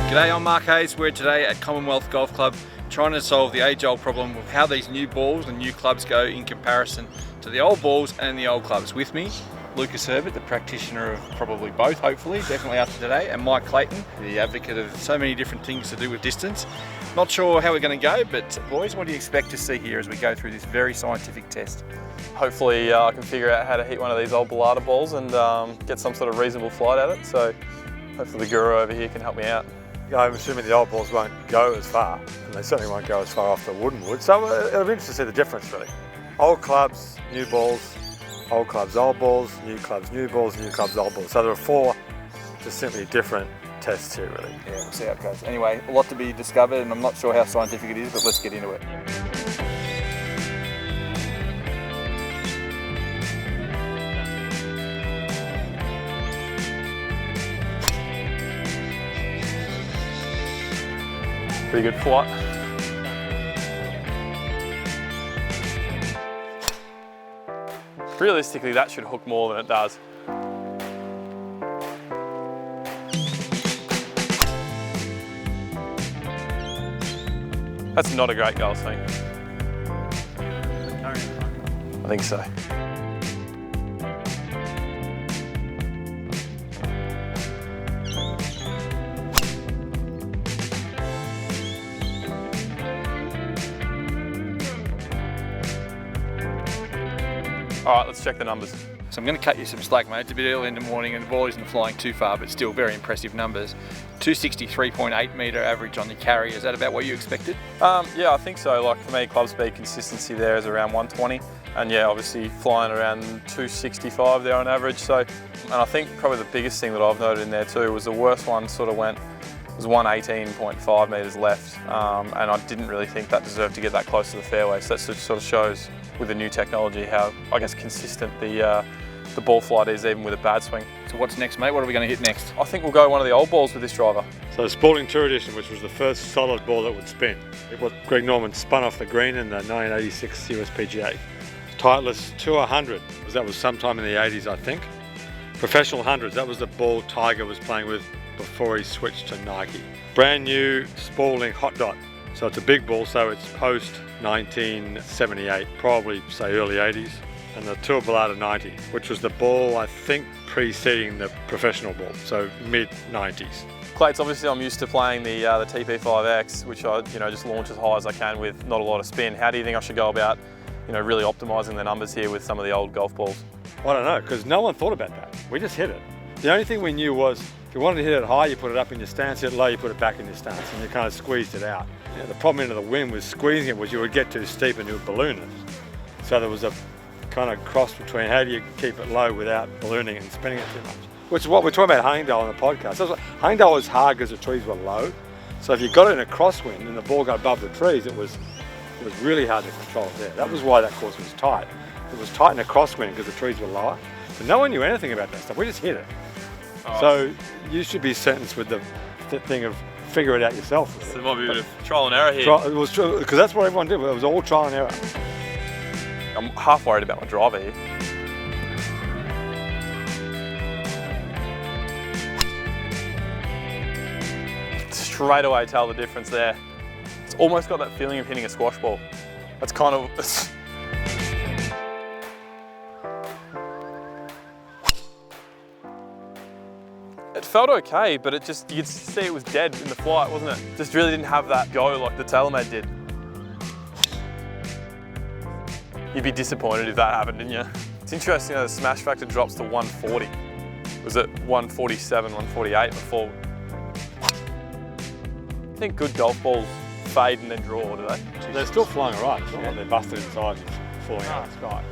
G'day, I'm Mark Hayes. We're today at Commonwealth Golf Club trying to solve the age-old problem of how these new balls and new clubs go in comparison to the old balls and the old clubs. With me, Lucas Herbert, the practitioner of probably both, hopefully, definitely after today, and Mike Clayton, the advocate of so many different things to do with distance. Not sure how we're going to go, but boys, what do you expect to see here as we go through this very scientific test? Hopefully I can figure out how to hit one of these old Balata balls and get some sort of reasonable flight at it. So hopefully the guru over here can help me out. I'm assuming the old balls won't go as far, and they certainly won't go as far off the wooden wood. So it'll be interesting to see the difference, really. Old clubs, new balls, old clubs, old balls, new clubs, new balls, new clubs, old balls. So there are 4 distinctly different tests here, really. Yeah, we'll see how it goes. Anyway, a lot to be discovered, and I'm not sure how scientific it is, but let's get into it. Pretty good flight. Realistically, that should hook more than it does. That's not a great goal swing. I think so. All right, let's check the numbers. So I'm going to cut you some slack, mate. It's a bit early in the morning and the ball isn't flying too far, but still very impressive numbers. 263.8 metre average on the carry. Is that about what you expected? Yeah, I think so. Like for me, club speed consistency there is around 120. And yeah, obviously flying around 265 there on average. So, and I think probably the biggest thing that I've noted in there too was the worst one sort of was 118.5 metres left. And I didn't really think that deserved to get that close to the fairway. So that sort of shows with the new technology how, I guess, consistent the ball flight is even with a bad swing. So what's next, mate? What are we going to hit next? I think we'll go one of the old balls with this driver. So the Sporting Tour Edition, which was the first solid ball that would spin. It was Greg Norman spun off the green in the 1986 USPGA. Titleist Tour 100, because that was sometime in the 80s, I think. Professional hundreds, that was the ball Tiger was playing with before he switched to Nike. Brand new Spalding Hot Dot. So it's a big ball, so it's post 1978, probably say early 80s. And the Tour Balata 90, which was the ball I think preceding the professional ball, so mid 90s. Clayts, obviously I'm used to playing the TP5X, which I just launch as high as I can with not a lot of spin. How do you think I should go about really optimising the numbers here with some of the old golf balls? I don't know, because no one thought about that. We just hit it. The only thing we knew was if you wanted to hit it high, you put it up in your stance, hit it low, you put it back in your stance, and you kind of squeezed it out. The problem into the wind with squeezing it was you would get too steep and you would balloon it. So there was a kind of cross between how do you keep it low without ballooning it and spinning it too much. Which is what we're talking about Hangdale on the podcast. Hangdale was hard because the trees were low. So if you got it in a crosswind and the ball got above the trees, it was really hard to control it there. That was why that course was tight. It was tight in a crosswind because the trees were lower. But no one knew anything about that stuff. We just hit it. Oh. So you should be sentenced with the thing of figure it out yourself. Really. So there might be a bit of trial and error here. It was true, because that's what everyone did. It was all trial and error. I'm half worried about my driver here. Straight away tell the difference there. It's almost got that feeling of hitting a squash ball. That's kind of... It felt okay, but you could see it was dead in the flight, wasn't it? Just really didn't have that go like the TaylorMade did. You'd be disappointed if that happened, didn't you? It's interesting how the smash factor drops to 140. Was it 147, 148 before? I think good golf balls fade and then draw, do they? They're still flying all right. It's not like they're busted inside and falling out of the sky.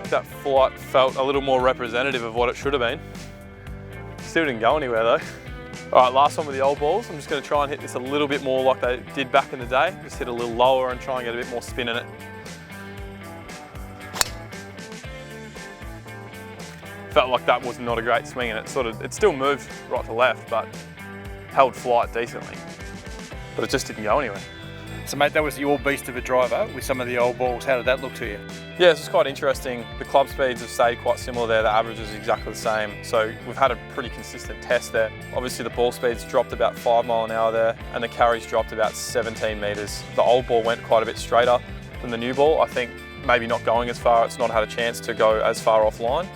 That flight felt a little more representative of what it should have been. Still didn't go anywhere though. All right, last one with the old balls. I'm just going to try and hit this a little bit more like they did back in the day. Just hit a little lower and try and get a bit more spin in it. Felt like that was not a great swing, and it still moved right to left, but held flight decently. But it just didn't go anywhere. So mate, that was your beast of a driver with some of the old balls. How did that look to you? Yeah, it's just quite interesting. The club speeds have stayed quite similar there. The average is exactly the same. So we've had a pretty consistent test there. Obviously the ball speeds dropped about 5 miles an hour there and the carries dropped about 17 metres. The old ball went quite a bit straighter than the new ball. I think maybe not going as far, it's not had a chance to go as far offline.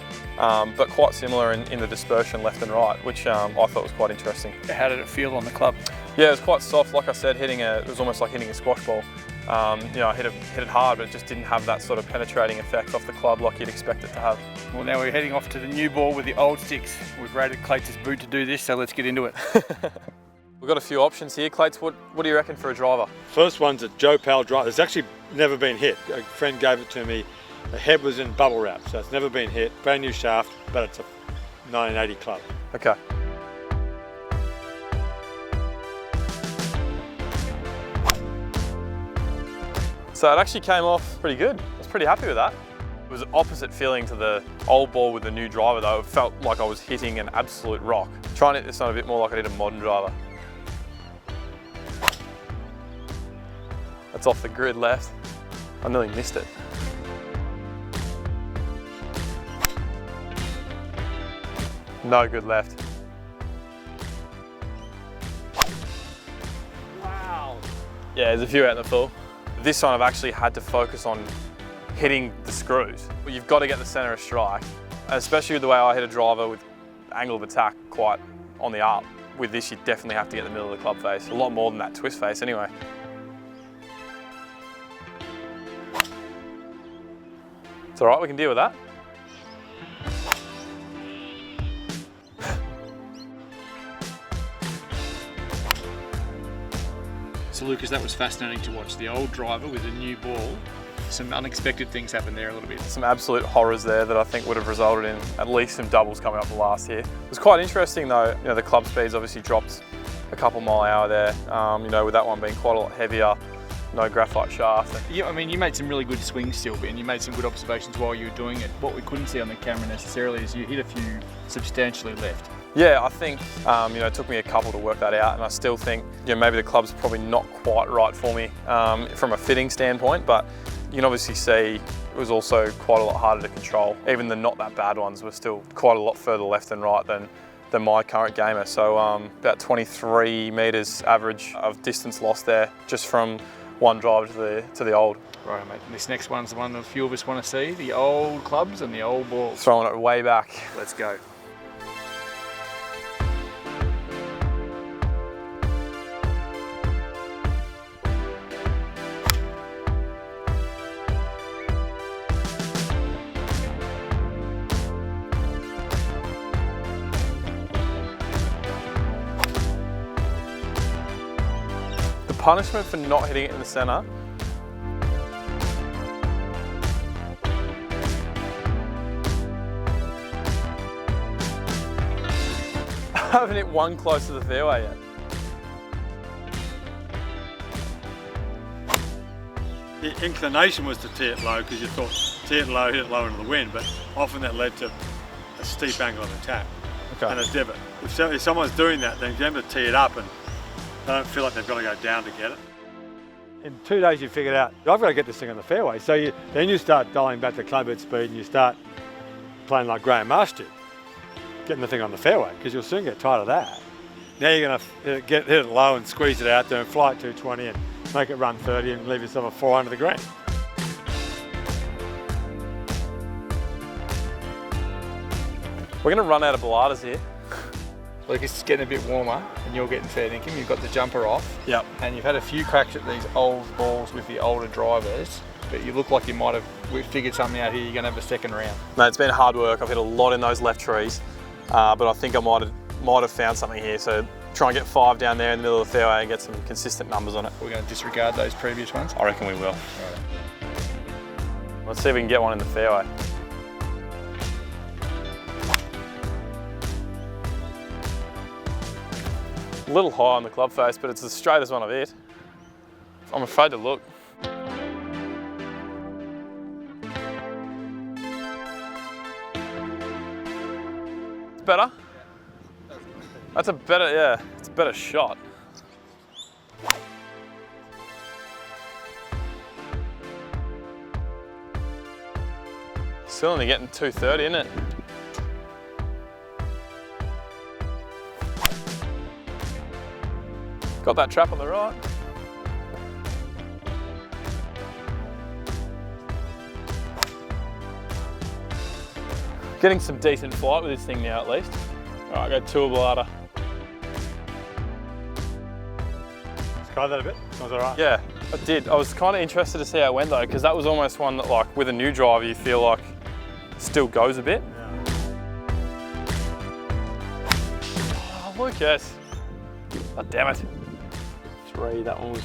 But quite similar in the dispersion left and right, which I thought was quite interesting. How did it feel on the club? Yeah, it was quite soft. Like I said, it was almost like hitting a squash ball. You know, I hit it hard, but it just didn't have that sort of penetrating effect off the club like you'd expect it to have. Well, now we're heading off to the new ball with the old sticks. We've rated Clayts' boot to do this, so let's get into it. We've got a few options here. Clayts, what do you reckon for a driver? First one's a Joe Powell driver. It's actually never been hit. A friend gave it to me. The head was in bubble wrap, so it's never been hit. Brand new shaft, but it's a 1980 club. Okay. So it actually came off pretty good. I was pretty happy with that. It was an opposite feeling to the old ball with the new driver though. It felt like I was hitting an absolute rock. Trying to hit this on a bit more like I did a modern driver. That's off the grid left. I nearly missed it. No good left. Wow. Yeah, there's a few out in the full. This time I've actually had to focus on hitting the screws. You've got to get the center of strike, especially with the way I hit a driver with angle of attack quite on the up. With this, you definitely have to get the middle of the club face. A lot more than that twist face anyway. It's all right, we can deal with that. So Lucas, that was fascinating to watch. The old driver with a new ball. Some unexpected things happened there a little bit. Some absolute horrors there that I think would have resulted in at least some doubles coming up the last here. It was quite interesting though. You know, the club speeds obviously dropped a couple mile an hour there. You know, with that one being quite a lot heavier, no graphite shaft. Yeah, I mean, you made some really good swings still, and you made some good observations while you were doing it. What we couldn't see on the camera necessarily is you hit a few substantially left. Yeah, I think you know, it took me a couple to work that out, and I still think, you know, maybe the club's probably not quite right for me from a fitting standpoint, but you can obviously see it was also quite a lot harder to control. Even the not that bad ones were still quite a lot further left and right than my current gamer. So about 23 metres average of distance lost there, just from one drive to the old. Right, mate. And this next one's the one a few of us want to see, the old clubs and the old balls. Throwing it way back. Let's go. The punishment for not hitting it in the centre I haven't hit one close to the fairway yet. The inclination was to tee it low because you thought tee it low, hit it low into the wind, but often that led to a steep angle of attack and a divot. If someone's doing that, then remember to tee it up and they don't feel like they've got to go down to get it. In 2 days you figured out, I've got to get this thing on the fairway. So then you start dialing back the club head speed and you start playing like Graham Marsh did, getting the thing on the fairway, because you'll soon get tired of that. Now you're going to hit it low and squeeze it out there and fly at 220 and make it run 30 and leave yourself a 4 under the green. We're going to run out of Balatas here. Lucas, it's getting a bit warmer and you're getting fair dinkum. You've got the jumper off. Yep. And you've had a few cracks at these old balls with the older drivers, but you look like you might have figured something out here. You're going to have a second round. No, it's been hard work. I've hit a lot in those left trees, but I think I might have found something here. So try and get 5 down there in the middle of the fairway and get some consistent numbers on it. We're going to disregard those previous ones. I reckon we will. Let's see if we can get one in the fairway. A little high on the club face, but it's the straightest one I've hit. I'm afraid to look. It's better. That's a better, yeah, it's a better shot. Still only getting 230, isn't it? Got that trap on the right. Getting some decent flight with this thing now at least. All right, go to a Balata. Sky that a bit. Sounds all right. Yeah, I did. I was kind of interested to see how it went though, because that was almost one that, like, with a new driver, you feel like still goes a bit. Yeah. Oh, Lucas. Oh, damn it. 3, that one was...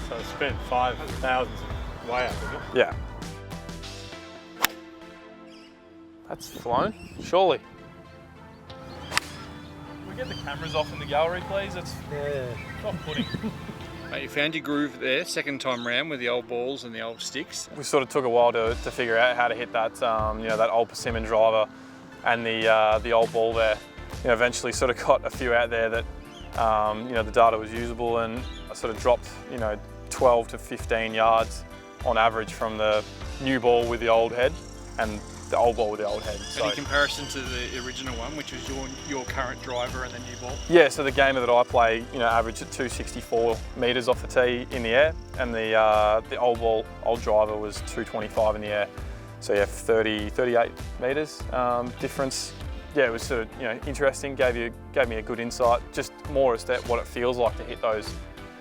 So it spent 5,000 way up, isn't it? Yeah. That's flown, surely. Can we get the cameras off in the gallery, please? It's off-putting. Mate, you found your groove there, second time round with the old balls and the old sticks. We sort of took a while to figure out how to hit that, you know, that old Persimmon driver and the old ball there. You know, eventually sort of got a few out there that, you know, the data was usable, and I sort of dropped, you know, 12 to 15 yards on average from the new ball with the old head and the old ball with the old head. So, in comparison to the original one, which was your current driver and the new ball? Yeah, so the gamer that I play, you know, averaged at 264 metres off the tee in the air, and the old driver was 225 in the air. So yeah, 38 metres difference. Yeah, it was sort of, you know, interesting. Gave me a good insight, just more as to what it feels like to hit those,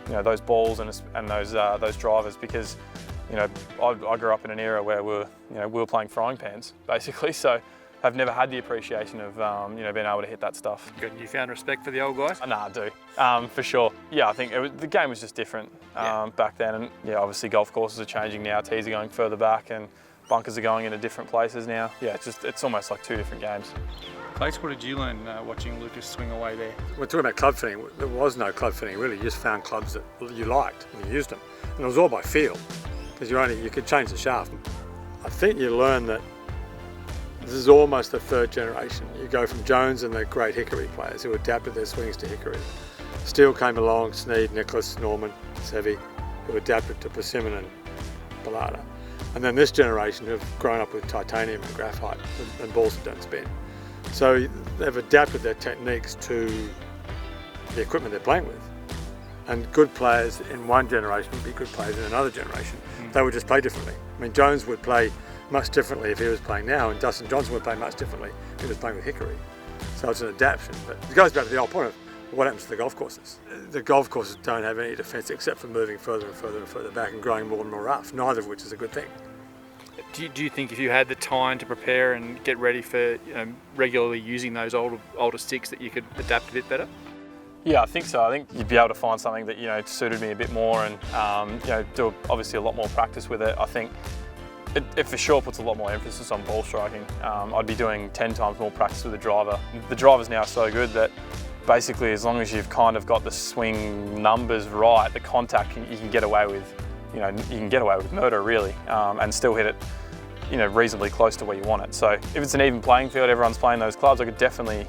you know, those balls and those drivers, because, you know, I grew up in an era where we were playing frying pans basically. So I've never had the appreciation of you know, being able to hit that stuff. Good. You found respect for the old guys? Nah, I do, for sure. Yeah, I think the game was just different back then, and yeah, obviously golf courses are changing now. Tees are going further back, and bunkers are going into different places now. Yeah, it's almost like two different games. Clayts, what did you learn watching Lucas swing away there? We're talking about club fitting. There was no club fitting really. You just found clubs that you liked and you used them, and it was all by feel, because you could change the shaft. I think you learn that this is almost the third generation. You go from Jones and the great Hickory players who adapted their swings to Hickory. Steele came along, Snead, Nicholas, Norman, Seve, who adapted to Persimmon and Balata. And then this generation who have grown up with titanium and graphite and balls that don't spin. So they've adapted their techniques to the equipment they're playing with. And good players in one generation would be good players in another generation. They would just play differently. I mean, Jones would play much differently if he was playing now, and Dustin Johnson would play much differently if he was playing with Hickory. So it's an adaptation. But it goes back to the old point of what happens to the golf courses. The golf courses don't have any defence except for moving further and further and further back and growing more and more rough, neither of which is a good thing. Do you think if you had the time to prepare and get ready for, you know, regularly using those older sticks, that you could adapt a bit better? Yeah, I think so. I think you'd be able to find something that, you know, suited me a bit more, and you know, do obviously a lot more practice with it. I think it for sure puts a lot more emphasis on ball striking. I'd be doing 10 times more practice with the driver. The driver's now so good that basically, as long as you've kind of got the swing numbers right, the contact you can get away with, you know, you can get away with murder really, and still hit it, you know, reasonably close to where you want it. So if it's an even playing field, everyone's playing those clubs, I could definitely,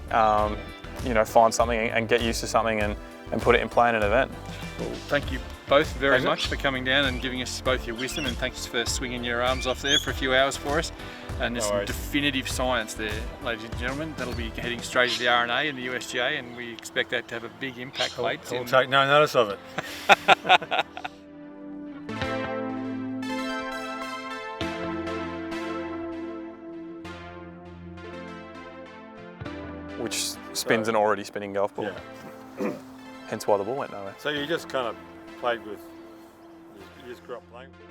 you know, find something and get used to something and put it in play in an event. Well, thank you both very much for coming down and giving us both your wisdom, and thanks for swinging your arms off there for a few hours for us. And there's some definitive science there, ladies and gentlemen. That'll be heading straight to the RNA and the USGA, and we expect that to have a big impact. Clayts. We'll take no notice of it. Which spins an already spinning golf ball. Yeah. Hence why the ball went nowhere. So you just kind of played with, you just grew up playing with it.